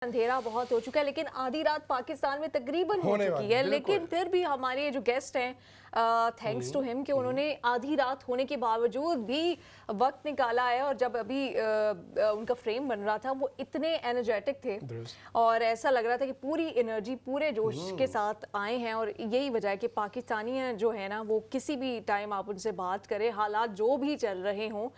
अंधेरा बहुत हो चुका है, लेकिन आधी रात पाकिस्तान में तकरीबन हो चुकी है। लेकिन फिर भी हमारे जो गेस्ट हैं, थैंक्स टू हिम कि उन्होंने आधी रात होने के बावजूद भी वक्त निकाला है। और जब अभी उनका फ्रेम बन रहा था, वो इतने एनर्जेटिक थे और ऐसा लग रहा था कि पूरी एनर्जी, पूरे जोश के साथ आए हैं। और यही वजह है कि पाकिस्तानी जो है ना, वो किसी भी टाइम आप उनसे बात करें, हालात जो भी चल रहे हों,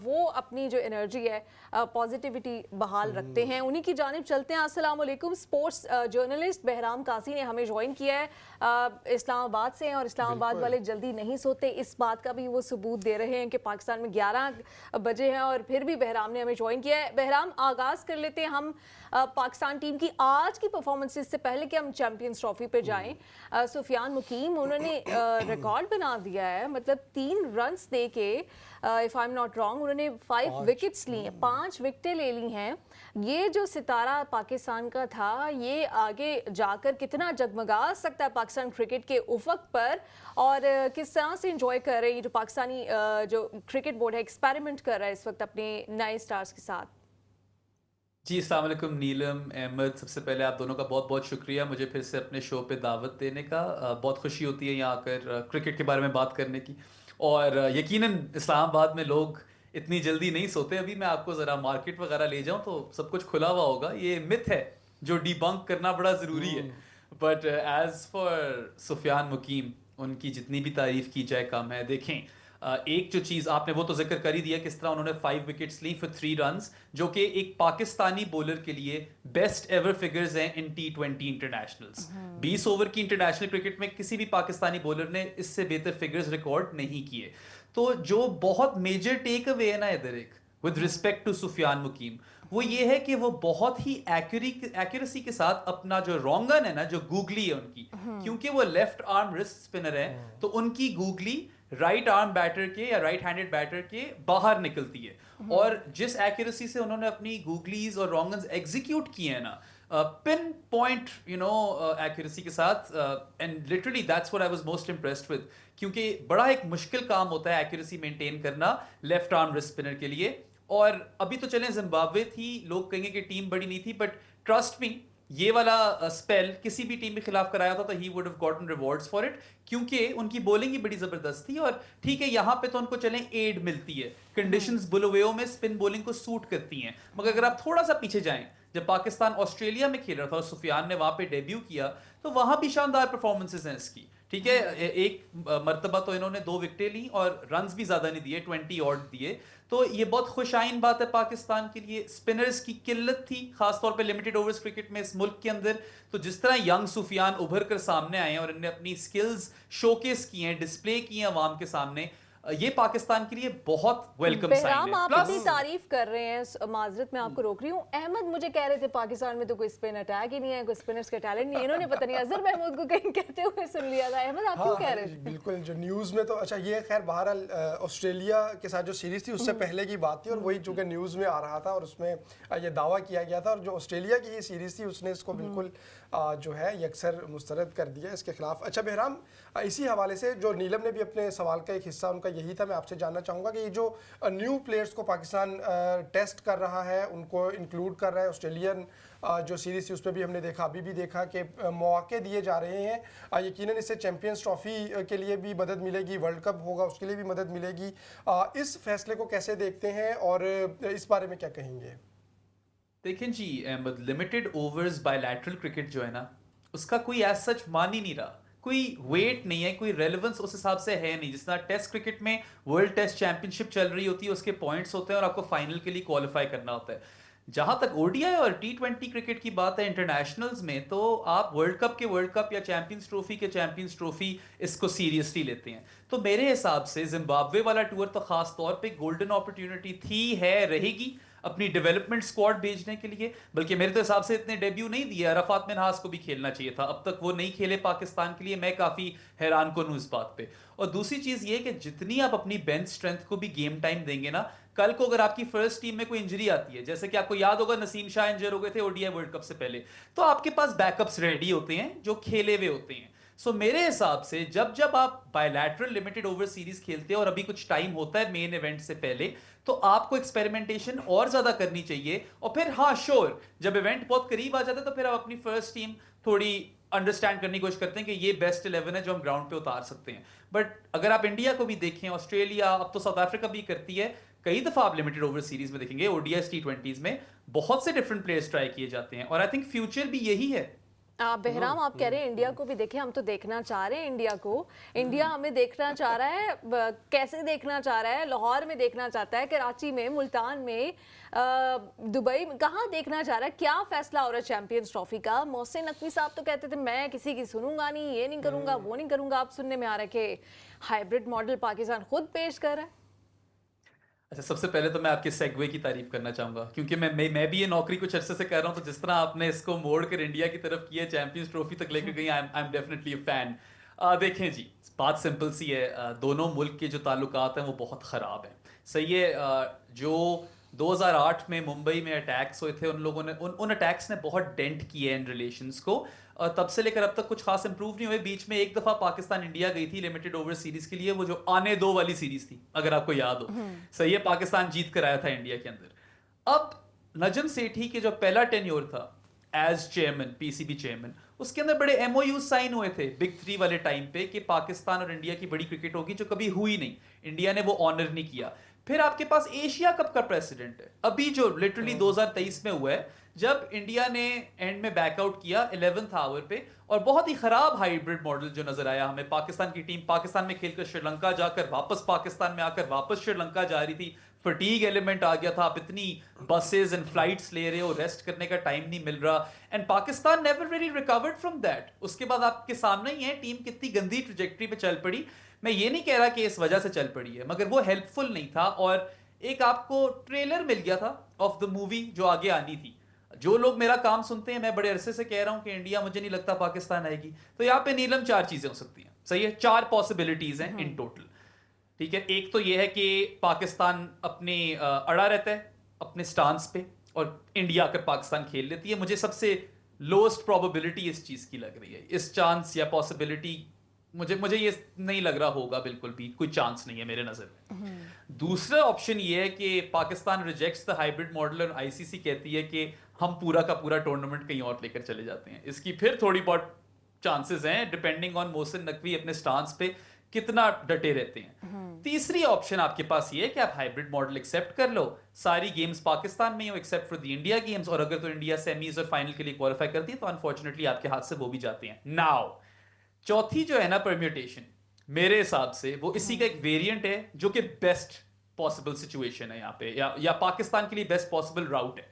वो अपनी जो एनर्जी है, पॉजिटिविटी बहाल रखते हैं। उन्हीं की जानिब चलते हैं। अस्सलाम वालेकुम। स्पोर्ट्स जर्नलिस्ट बहराम काजी ने हमें ज्वाइन किया है इस्लामाबाद से। और इस्लामाबाद वाले जल्दी नहीं सोते, इस बात का भी वो सबूत दे रहे हैं कि पाकिस्तान में 11 बजे हैं और फिर भी बहराम ने हमें ज्वाइन किया है। बहराम, आगाज़ कर लेते हैं हम पाकिस्तान टीम की आज की परफॉर्मेंसेस से पहले कि हम चैंपियंस ट्रॉफी पे जाएं। सुफियान मुकीम, उन्होंने रिकॉर्ड बना दिया है। मतलब 3 रन्स दे के, if I am not wrong, उन्होंने 5 विकेट्स ली हैं, 5 विकेटें ले ली हैं। ये जो सितारा पाकिस्तान का था, ये आगे जाकर कितना जगमगा सकता है पाकिस्तान क्रिकेट के उफक पर, और किस तरह से एंजॉय कर रहे हैं जो पाकिस्तानी जो क्रिकेट बोर्ड है, एक्सपेरिमेंट कर रहा है इस वक्त अपने नए स्टार्स के साथ। जी, अस्सलाम वालेकुम नीलम, अहमद। सबसे पहले आप दोनों का बहुत बहुत शुक्रिया मुझे फिर से अपने शो पे दावत देने का। बहुत खुशी होती है यहाँ आकर क्रिकेट के बारे में बात करने की। और यकीनन इस्लामाबाद में लोग इतनी जल्दी नहीं सोते। अभी मैं आपको ज़रा मार्केट वगैरह ले जाऊँ तो सब कुछ खुला हुआ होगा। ये मिथ है जो डिबंक करना बड़ा ज़रूरी है। बट एज़ फॉर सुफियान मुकीम, उनकी जितनी भी तारीफ़ की जाए कम है। देखें, एक जो चीज़ आपने वो तो जिक्र कर ही दिया, किस तरह उन्होंने 5 विकेट्स ली फॉर 3 रन्स, जो कि एक पाकिस्तानी बॉलर के लिए बेस्ट एवर फिगर्स हैं इन T20 इंटरनेशनल्स। 20 ओवर की इंटरनेशनल क्रिकेट में किसी भी पाकिस्तानी बॉलर ने इससे बेहतर फिगर्स रिकॉर्ड नहीं किए। तो जो बहुत मेजर टेक अवे है ना इधर, एक विद रिस्पेक्ट टू सुफियान मुकीम, वो ये है कि वो बहुत ही एक्यूरेसी के साथ अपना जो रोंगन है ना, जो गूगली है उनकी, क्योंकि वो लेफ्ट आर्म रिस्ट स्पिनर है, तो उनकी गूगली राइट आर्म बैटर के या राइट हैंडेड बैटर के बाहर निकलती है। और जिस एक्यूरेसी से उन्होंने अपनी गूगलीज और रोंगन्स एग्जीक्यूट किए हैं ना, पिन पॉइंट एक्यूरेसी के साथ, and literally that's what I was most impressed with, क्योंकि बड़ा एक मुश्किल काम होता है एक्यूरेसी मेंटेन करना लेफ्ट आर्म रिस्ट स्पिनर के लिए। और अभी तो चलें, जिम्बाब्वे थी, लोग कहेंगे कि टीम बड़ी नहीं थी, बट ट्रस्ट मी, ये वाला स्पेल किसी भी टीम के खिलाफ कराया था तो he would have gotten rewards for it, क्योंकि उनकी बॉलिंग ही बड़ी जबरदस्त थी। और ठीक है, यहाँ पे तो उनको चलें एड मिलती है, कंडीशंस बुलवेओ में स्पिन बॉलिंग को सूट करती हैं। मगर अगर आप थोड़ा सा पीछे जाएं, जब पाकिस्तान ऑस्ट्रेलिया में खेल रहा था और सुफियान ने वहां पे डेब्यू किया, तो वहां भी शानदार परफॉर्मेंसेस हैं इसकी। ठीक है, एक मर्तबा तो इन्होंने 2 विकेटें ली और रन्स भी ज्यादा नहीं दिए, 20 ऑड दिए। तो ये बहुत खुशाइन बात है पाकिस्तान के लिए। स्पिनर्स की किल्लत थी, खासतौर पे लिमिटेड ओवर्स क्रिकेट में इस मुल्क के अंदर। तो जिस तरह यंग सुफियान उभर कर सामने आए हैं और इन्हें अपनी स्किल्स शोकेस की हैं, डिस्प्ले की हैं अवाम के सामने, ये पाकिस्तान के लिए बहुत वेलकम साइन है। बहराम, आप इतनी तारीफ कर रहे हैं, माजरत में आपको रोक रही हूँ। अहमद मुझे कह रहे थे पाकिस्तान में तो कोई स्पिन अटैक ही नहीं है, कोई स्पिनर्स का टैलेंट नहीं है। इन्होंने पता नहीं अजहर महमूद को कहीं कहते हुए सुन लिया था। अहमद, आप क्यों कह रहे थे? बिल्कुल, जो न्यूज़ में तो अच्छा, ये खैर बहरहाल ऑस्ट्रेलिया के साथ जो सीरीज थी उससे पहले की बात थी, और वही चूंकि न्यूज़ में आ रहा था और उसमें ये दावा किया गया था। और जो ऑस्ट्रेलिया की ये सीरीज थी उसने इसको बिल्कुल जो है यकसर मुस्तरद कर दिया इसके खिलाफ। अच्छा बहराम, इसी हवाले से जो नीलम ने भी अपने सवाल का एक हिस्सा उनका यही था, मैं आपसे जानना चाहूँगा कि ये जो न्यू प्लेयर्स को पाकिस्तान टेस्ट कर रहा है, उनको इंक्लूड कर रहा है, ऑस्ट्रेलियन जो सीरीज थी उस पर भी हमने देखा, अभी भी देखा कि मौके दिए जा रहे हैं। यकीनन इससे चैंपियंस ट्रॉफी के लिए भी मदद मिलेगी, वर्ल्ड कप होगा उसके लिए भी मदद मिलेगी। इस फैसले को कैसे देखते हैं और इस बारे में क्या कहेंगे? देखें जी Ahmad, limited overs bilateral cricket जो है ना, उसका कोई एज सच मान ही नहीं रहा। कोई वेट नहीं है, कोई रेलेवेंस उस हिसाब से है नहीं। जिस तरह टेस्ट क्रिकेट में वर्ल्ड टेस्ट चैंपियनशिप चल रही होती है, उसके पॉइंट्स होते हैं और आपको फाइनल के लिए क्वालिफाई करना होता है। जहां तक ओडीआई और T20 क्रिकेट की बात है इंटरनेशनल्स में, तो आप वर्ल्ड कप के वर्ल्ड कप या चैंपियंस ट्रॉफी के चैंपियंस ट्रॉफी इसको सीरियसली लेते हैं। तो मेरे हिसाब से जिम्बाब्वे वाला टूर तो खास तौर पे गोल्डन अपॉर्चुनिटी थी, है, रहेगी अपनी डेवलपमेंट स्क्वाड भेजने के लिए। बल्कि मेरे तो हिसाब से इतने डेब्यू नहीं दिए, अरफात मिन्हास को भी खेलना चाहिए था, अब तक वो नहीं खेले पाकिस्तान के लिए। मैं काफी हैरान कौन हूं इस बात पे। और दूसरी चीज ये कि जितनी आप अपनी बेंच स्ट्रेंथ को भी गेम टाइम देंगे ना, कल को अगर आपकी फर्स्ट टीम में कोई इंजरी आती है, जैसे कि आपको याद होगा नसीम शाह इंजर हो गए थे ओडीआई वर्ल्ड कप से पहले, तो आपके पास बैकअप्स रेडी होते हैं जो खेले हुए होते हैं। सो मेरे हिसाब से जब जब आप बायलैटरल लिमिटेड ओवर सीरीज खेलते हैं और अभी कुछ टाइम होता है मेन इवेंट से पहले, तो आपको एक्सपेरिमेंटेशन और ज्यादा करनी चाहिए। और फिर हाँ श्योर, जब इवेंट बहुत करीब आ जाता है तो फिर आप अपनी फर्स्ट टीम थोड़ी अंडरस्टैंड करने की कोशिश करते हैं कि ये बेस्ट 11 है जो हम ग्राउंड पे उतार सकते हैं। बट अगर आप इंडिया को भी देखें, ऑस्ट्रेलिया, अब तो साउथ अफ्रीका भी करती है, कई दफा आप लिमिटेड ओवर सीरीज में देखेंगे ओडीआई T20s में बहुत से डिफरेंट प्लेयर्स ट्राई किए जाते हैं, और आई थिंक फ्यूचर भी यही है। बहराम, आप कह रहे हैं इंडिया को भी देखें, हम तो देखना चाह रहे हैं इंडिया को। इंडिया हमें देखना चाह रहा है, कैसे देखना चाह रहा है? लाहौर में देखना चाहता है, कराची में, मुल्तान में, दुबई में, कहाँ देखना चाह रहा है? क्या फैसला हो रहा है चैंपियंस ट्रॉफी का? मोहसिन नकवी साहब तो कहते थे मैं किसी की सुनूंगा नहीं, ये नहीं करूंगा, वो नहीं करूंगा। आप सुनने में आ रहा है कि हाइब्रिड मॉडल पाकिस्तान खुद पेश कर रहा है। अच्छा, सबसे पहले तो मैं आपके सेगवे की तारीफ करना चाहूंगा, क्योंकि मैं भी ये नौकरी कुछ अरसे से कर रहा हूं, तो जिस तरह आपने इसको मोड़ कर इंडिया की तरफ किया, चैंपियंस ट्रॉफी तक लेकर गई, I am definitely a fan. देखें जी, बात सिंपल सी है, दोनों मुल्क के जो ताल्लुकात हैं वो बहुत ख़राब हैं। सही है, जो 2008 में मुंबई में अटैक्स हुए थे, उन लोगों ने उन अटैक्स ने बहुत डेंट किए इन रिलेशंस को, और तब से लेकर अब तक कुछ खास इंप्रूव नहीं हुए। बीच में एक दफा पाकिस्तान इंडिया गई थी लिमिटेड ओवर सीरीज के लिए, वो जो आने दो वाली सीरीज थी, अगर आपको याद हो। सही है, पाकिस्तान जीत कर आया था इंडिया के अंदर। अब नजम सेठी के जो पहला टेन्योर था एज चेयरमैन, पीसीबी चेयरमैन, उसके अंदर बड़े एमओयू साइन हुए थे बिग 3 वाले टाइम पे कि पाकिस्तान और इंडिया की बड़ी क्रिकेट होगी, जो कभी हुई नहीं। इंडिया ने वो ऑनर नहीं किया। फिर आपके पास एशिया कप का प्रेसिडेंट है अभी, जो लिटरली 2023 में हुआ है, जब इंडिया ने एंड में बैकआउट किया 11th आवर पे, और बहुत ही खराब हाइब्रिड मॉडल जो नजर आया हमें। पाकिस्तान की टीम पाकिस्तान में खेलकर श्रीलंका जाकर वापस पाकिस्तान में आकर वापस श्रीलंका जा रही थी, फटीग एलिमेंट आ गया था, आप इतनी बसेस एंड फ्लाइट्स ले रहे हो, रेस्ट करने का टाइम नहीं मिल रहा, and Pakistan never really recovered from that. उसके बाद आपके सामने ही है टीम कितनी गंदी ट्रैजेक्टरी पे चल पड़ी। मैं ये नहीं कह रहा कि इस वजह से चल पड़ी है, मगर वो हेल्पफुल नहीं था। और एक आपको ट्रेलर मिल गया था ऑफ द मूवी जो आगे आनी थी। जो लोग मेरा काम सुनते हैं, मैं बड़े अरसे से कह रहा हूं कि इंडिया, मुझे नहीं लगता पाकिस्तान आएगी। तो यहाँ पे नीलम 4 चीजें हो सकती हैं। सही है, 4 पॉसिबिलिटीज हैं इन टोटल। ठीक है, एक तो यह है कि पाकिस्तान अपने अड़ा रहता है अपने स्टांस पे, और इंडिया आकर पाकिस्तान खेल लेती है। मुझे सबसे लोएस्ट प्रोबेबिलिटी इस चीज की लग रही है। इस चांस या पॉसिबिलिटी मुझे ये नहीं लग रहा होगा, बिल्कुल भी कोई चांस नहीं है मेरे नजर में। दूसरा ऑप्शन ये है कि Pakistan rejects the hybrid model और आईसीसी कहती है कि हम पूरा का पूरा टूर्नामेंट कहीं और लेकर चले जाते हैं। इसकी फिर थोड़ी बहुत चांसेस हैं, डिपेंडिंग ऑन मोहसिन नकवी अपने स्टांस पे कितना डटे रहते हैं। तीसरी ऑप्शन आपके पास ये है कि आप हाइब्रिड मॉडल एक्सेप्ट कर लो, सारी गेम्स पाकिस्तान में हो except for the India games, और अगर तो इंडिया सेमीज और फाइनल के लिए क्वालिफाई करती है तो अनफॉर्चुनेटली आपके हाथ से वो भी जाते हैं। नाउ चौथी जो है ना परम्यूटेशन, मेरे हिसाब से वो इसी का एक वेरिएंट है, जो कि बेस्ट पॉसिबल सिचुएशन है यहाँ पे, या पाकिस्तान के लिए बेस्ट पॉसिबल राउट है।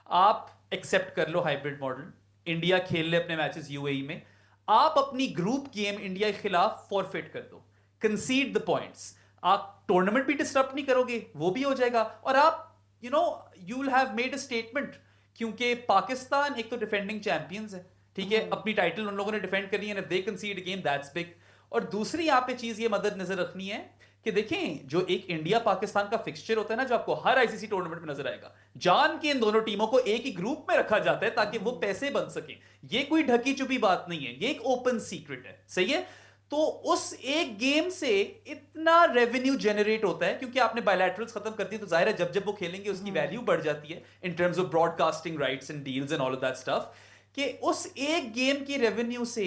आप एक्सेप्ट कर लो हाइब्रिड मॉडल, इंडिया खेल ले अपने मैचेस यूएई में, आप अपनी ग्रुप गेम इंडिया के खिलाफ फॉरफिट कर दो, कंसीड द पॉइंट्स, आप टूर्नामेंट भी डिस्टर्ब नहीं करोगे, वो भी हो जाएगा, और आप you will have made a statement. क्योंकि पाकिस्तान एक तो डिफेंडिंग चैंपियंस है, ठीक है, अपनी टाइटल उन लोगों ने डिफेंड करनी है, दे कंसीड गेम दैट्स बिग। और दूसरी यहाँ पे चीज ये मदद नजर रखनी है कि देखें, जो एक इंडिया पाकिस्तान का फिक्सचर होता है ना, जो आपको हर आईसीसी टूर्नामेंट में नजर आएगा, जान के इन दोनों टीमों को एक ही ग्रुप में रखा जाता है ताकि वो पैसे बन सके। ये कोई ढकी छुपी बात नहीं है, ये एक ओपन सीक्रेट है। सही है, तो उस एक गेम से इतना रेवेन्यू जनरेट होता है, क्योंकि आपने बायलैटरल्स खत्म कर दी, तो जाहिर है जब जब वो खेलेंगे उसकी वैल्यू बढ़ जाती है in terms of broadcasting rights and deals and all of that stuff, कि उस एक गेम की रेवेन्यू से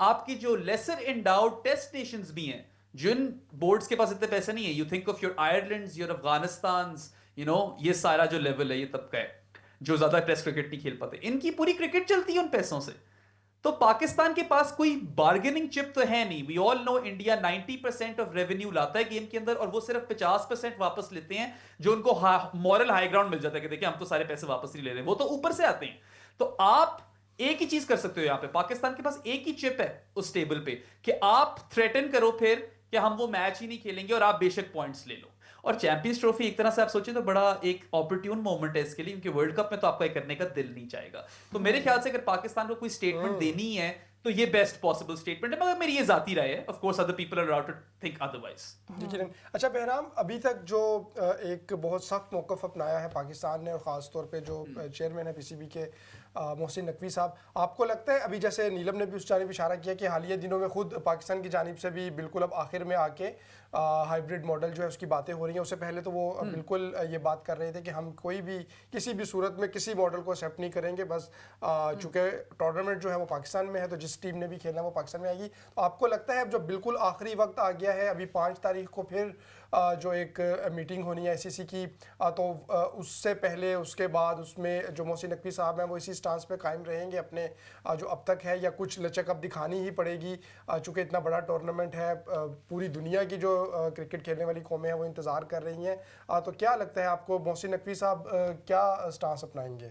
आपकी जो लेसर एंडाउड टेस्ट नेशंस भी हैं, जिन बोर्ड्स के पास इतने पैसे नहीं है, you think of your Irelands, your Afghanistan, ये सारा जो लेवल है, ये तबका है जो ज्यादा टेस्ट क्रिकेट नहीं खेल पाते, इनकी पूरी क्रिकेट चलती है उन पैसों से। तो पाकिस्तान के पास कोई बार्गेनिंग चिप तो है नहीं। We all know India 90% of revenue लाता है गेम के अंदर, और वो सिर्फ 50% वापस लेते हैं, जो उनको मॉरल हाई ग्राउंड मिल जाता है कि देखिए हम तो सारे पैसे वापस नहीं ले रहे, वो तो ऊपर से आते हैं। तो आप एक ही चीज कर सकते हो यहाँ पे, पाकिस्तान के पास एक ही चिप है उस टेबल पे, कि आप थ्रेटन करो फिर कि हम वो मैच ही नहीं खेलेंगे, और आप बेशक पॉइंट्स ले लो। और चैंपियंस ट्रॉफी एक तरह से आप सोचे तो बड़ा एक अपॉर्चुन मोमेंट है इसके लिए, क्योंकि वर्ल्ड कप में तो आपका करने का दिल नहीं चाहेगा। तो मेरे ख्याल से अगर पाकिस्तान को कोई स्टेटमेंट देनी है तो ये बेस्ट पॉसिबल स्टेटमेंट है, मगर मेरी ये जाती राय है। Of course other people are allowed to think otherwise. अच्छा बहराम, अभी तक जो एक बहुत सख्त मौक़िफ़ अपनाया है पाकिस्तान ने, और ख़ास तौर पे जो चेयरमैन है पीसीबी के मोहसिन नकवी साहब, आपको लगता है अभी जैसे नीलम ने भी उस जानिब इशारा किया कि हालिया दिनों में खुद पाकिस्तान की जानिब से भी बिल्कुल अब आखिर में आके हाइब्रिड मॉडल जो है उसकी बातें हो रही हैं, उससे पहले तो वो बिल्कुल ये बात कर रहे थे कि हम कोई भी किसी भी सूरत में किसी मॉडल को एक्सेप्ट नहीं करेंगे, बस चूँकि टूर्नामेंट जो है वो पाकिस्तान में है तो जिस टीम ने भी खेलना है वो पाकिस्तान में आएगी। तो आपको लगता है अब जब बिल्कुल आखिरी वक्त आ गया है, अभी 5 तारीख को फिर जो एक मीटिंग होनी है आईसीसी की, तो उससे पहले उसके बाद उसमें जो मोहसिन नकवी साहब हैं वो इसी स्टांस पे कायम रहेंगे अपने जो अब तक है, या कुछ लचक अब दिखानी ही पड़ेगी चूँकि इतना बड़ा टूर्नामेंट है, पूरी दुनिया की जो क्रिकेट खेलने वाली कौमें हैं वो इंतज़ार कर रही हैं, तो क्या लगता है आपको मोहसिन नकवी साहब क्या स्टांस अपनाएंगे?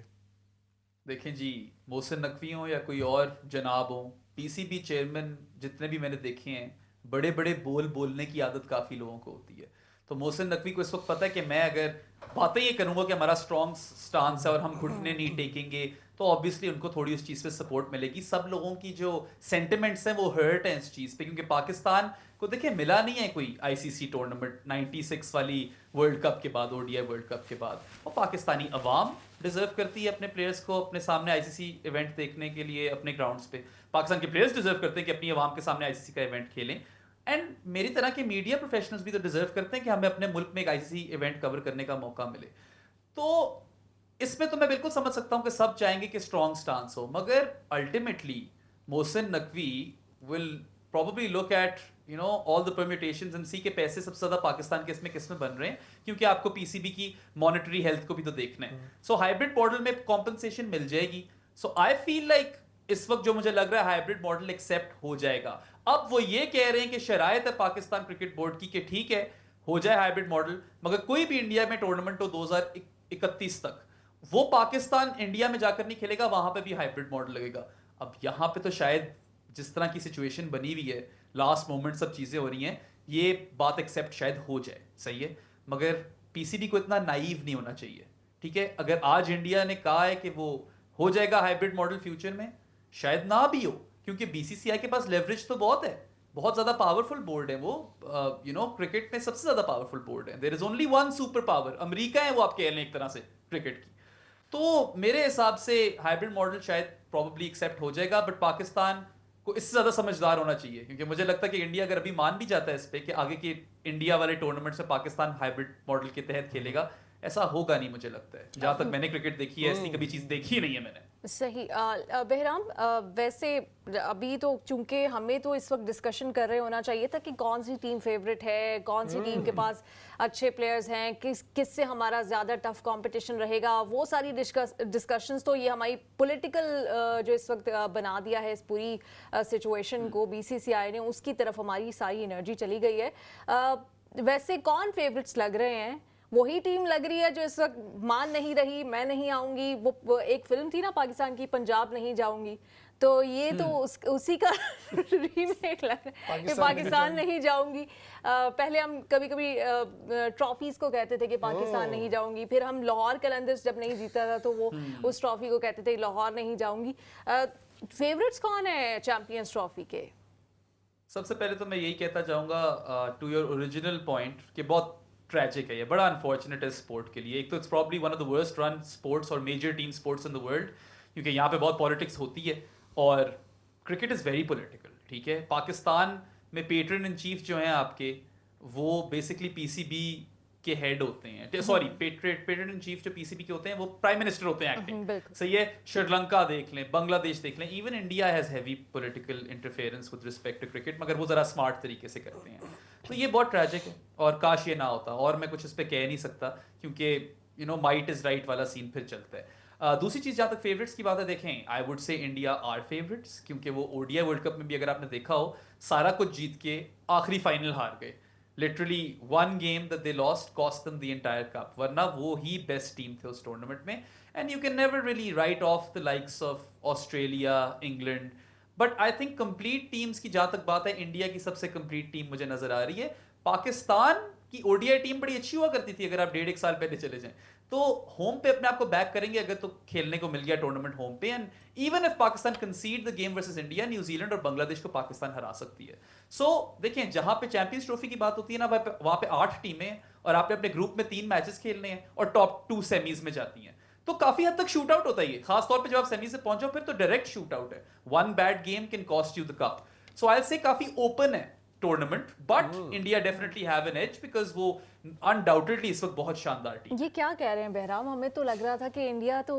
देखें जी, मोहसिन नकवी हो या कोई और जनाब हो, पीसीबी चेयरमैन जितने भी मैंने देखे हैं, बड़े बड़े बोलने की आदत काफ़ी लोगों को होती है। तो मोहसिन नकवी को इस वक्त पता है कि मैं अगर बातें ये करूंगा कि हमारा स्ट्रॉन्ग स्टांस है और हम घुटने नहीं टेकेंगे, तो ऑब्वियसली उनको थोड़ी उस चीज़ पे सपोर्ट मिलेगी। सब लोगों की जो सेंटिमेंट्स हैं वो हर्ट हैं इस चीज़ पे, क्योंकि पाकिस्तान को देखिए मिला नहीं है कोई आईसीसी टूर्नामेंट 96 वाली वर्ल्ड कप के बाद, ओडीआई वर्ल्ड कप के बाद। और पाकिस्तानी अवाम डिजर्व करती है अपने प्लेयर्स को अपने सामने आईसीसी इवेंट देखने के लिए अपने ग्राउंड्स पे। पाकिस्तान के प्लेयर्स डिजर्व करते हैं कि अपनी अवाम के सामने आईसीसी का इवेंट खेलें, एंड मेरी तरह के मीडिया प्रोफेशनल्स भी तो डिजर्व करते हैं कि हमें अपने मुल्क में एक आईसीसी इवेंट कवर करने का मौका मिले। तो इसमें तो मैं बिल्कुल समझ सकता हूं कि सब चाहेंगे कि स्ट्रॉन्ग स्टांस हो, मगर ultimately Mohsin Naqvi will probably look at all the permutations and see के पैसे सबसे ज्यादा पाकिस्तान के इसमें किस में बन रहे हैं, क्योंकि आपको पीसीबी की मॉनेटरी हेल्थ को भी तो देखना है। सो हाइब्रिड मॉडल में कॉम्पनसेशन मिल जाएगी। सो आई फील लाइक इस वक्त जो मुझे लग रहा है हाइब्रिड मॉडल एक्सेप्ट हो जाएगा। अब वो ये कह रहे हैं कि शरायत है पाकिस्तान क्रिकेट बोर्ड की कि ठीक है हो जाए हाइब्रिड मॉडल, मगर कोई भी इंडिया में टूर्नामेंट हो 2031 तक, वो पाकिस्तान इंडिया में जाकर नहीं खेलेगा, वहां पे भी हाइब्रिड मॉडल लगेगा। अब यहां पे तो शायद जिस तरह की सिचुएशन बनी हुई है, लास्ट मोमेंट सब चीजें हो रही हैं, ये बात एक्सेप्ट शायद हो जाए, सही है, मगर पीसीबी को इतना नाइव नहीं होना चाहिए। ठीक है, अगर आज इंडिया ने कहा है कि वो हो जाएगा हाइब्रिड मॉडल फ्यूचर में, शायद ना भी हो, क्योंकि बीसीसीआई के पास लेवरेज तो बहुत है, बहुत ज्यादा पावरफुल बोर्ड है वो, क्रिकेट में सबसे ज्यादा पावरफुल बोर्ड है। There is only one super power, America है वो, आप कह लें एक तरह से क्रिकेट की। तो मेरे हिसाब से हाइब्रिड मॉडल शायद प्रॉब्ली एक्सेप्ट हो जाएगा, बट पाकिस्तान को इससे ज्यादा समझदार होना चाहिए, क्योंकि मुझे लगता है कि इंडिया अगर अभी मान भी जाता है इस पे कि आगे के इंडिया वाले टूर्नामेंट से पाकिस्तान हाइब्रिड मॉडल के तहत खेलेगा, ऐसा होगा नहीं मुझे लगता है। जहां तक मैंने क्रिकेट देखी है ऐसी कभी चीज देखी नहीं है मैंने। सही। बहराम, वैसे अभी तो चूंकि हमें तो इस वक्त डिस्कशन कर रहे होना चाहिए था कि कौन सी टीम फेवरेट है, कौन सी टीम के पास अच्छे प्लेयर्स हैं, किससे हमारा ज़्यादा टफ कंपटीशन रहेगा, वो सारी डिस्कशंस तो ये हमारी पॉलिटिकल जो इस वक्त बना दिया है इस पूरी सिचुएशन को बीसीसीआई ने, उसकी तरफ हमारी सारी एनर्जी चली गई है। वैसे कौन फेवरेट्स लग रहे हैं? वही टीम लग रही है जो इस वक्त मान नहीं रही, मैं नहीं आऊंगी, वो एक फिल्म थी ना पाकिस्तान की, पंजाब नहीं जाऊंगी, तो ये तो उसी का रीमेक लग रहा है कि पाकिस्तान नहीं जाऊंगी। पहले हम कभी कभी ट्रॉफीज को कहते थे कि पाकिस्तान नहीं जाऊंगी, फिर हम लाहौर कलंदर्स जब नहीं जीता था तो वो उस ट्रॉफी को कहते थे लाहौर नहीं जाऊंगी। फेवरेट्स कौन है चैंपियंस ट्रॉफी के? सबसे पहले तो मैं यही कहता चाहूंगा टू योर ओरिजिनल पॉइंट कि बहुत ट्रैजिक है, ये बड़ा अनफॉर्चुनेट है स्पोर्ट के लिए। एक तो it's probably one of the worst run sports और major team sports in the world, क्योंकि यहाँ पे बहुत पॉलिटिक्स होती है और क्रिकेट इज़ वेरी पॉलिटिकल। ठीक है, पाकिस्तान में पेट्रन इन चीफ जो हैं आपके, वो बेसिकली पीसीबी के हेड होते हैं, सॉरी पेट्रन इन चीफ जो पीसीबी के होते हैं वो प्राइम मिनिस्टर होते हैं एक्टिंग, सही है। श्रीलंका देख लें, बांग्लादेश देख लें, even India has heavy political interference with respect to cricket, मगर वो ज़रा स्मार्ट तरीके से करते हैं। तो ये बहुत ट्रैजिक है और काश ये ना होता, और मैं कुछ इस पर कह नहीं सकता, क्योंकि माइट इज़ राइट वाला सीन फिर चलता है। दूसरी चीज़, जहाँ तक फेवरेट्स की बात है, देखें I would say India are favourites, क्योंकि वो ओडीआई वर्ल्ड कप में भी अगर आपने देखा हो, सारा कुछ जीत के आखिरी फाइनल हार गए। Literally one game that they lost cost them the entire cup, वरना वो ही बेस्ट टीम थे उस टूर्नामेंट में। And you can never really right of the likes of Australia, England, but I think complete teams की जहाँ तक बात है, इंडिया की सबसे कंप्लीट टीम मुझे नजर आ रही है। पाकिस्तान की ओडीआई टीम बड़ी अच्छी हुआ करती थी, अगर आप 1.5 साल पहले चले जाएं, तो होम पे अपने आप को बैक करेंगे अगर तो खेलने को मिल गया टूर्नामेंट होम पे। And even if Pakistan कंसीड the game versus India, New Zealand और बांग्लादेश को पाकिस्तान हरा सकती है। सो देखें, जहां पे चैंपियंस ट्रॉफी की बात होती है ना, वहां पे 8 टीमें और आपने अपने ग्रुप में 3 मैचेस खेलने हैं और टॉप 2 सेमीज में जाती हैं। तो काफी हद तक शूट आउट होता है ये, खास तौर पे जब आप सेमी से पहुंचो फिर तो डायरेक्ट शूट आउट है, one bad game can cost you the cup. So I say काफी ओपन है tournament, but India definitely have an edge because वो अनडाउटेडली इस वक्त बहुत शानदार टीम। ये क्या कह रहे हैं बहराम, हमें तो लग रहा था कि इंडिया तो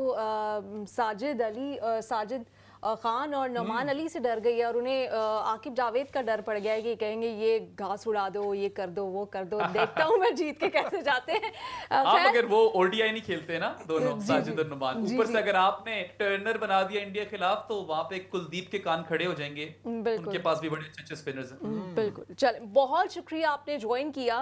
साजिद खान और नौमान अली से डर गई है और उन्हें आकिब जावेद का डर पड़ गया है कि कहेंगे ये घास उड़ा दो, ये कर दो, वो कर दो, देखता हूं मैं जीत के कैसे जाते हैं। आप अगर वो ओडीआई नहीं खेलते ना दोनों, साजिद और नुमान, ऊपर से अगर आपने टर्नर बना दिया इंडिया के खिलाफ तो वहां पे कुलदीप के कान खड़े हो जाएंगे। उनके पास भी बड़े अच्छे स्पिनर्स हैं। बिल्कुल, चल बहुत शुक्रिया आपने ज्वाइन किया।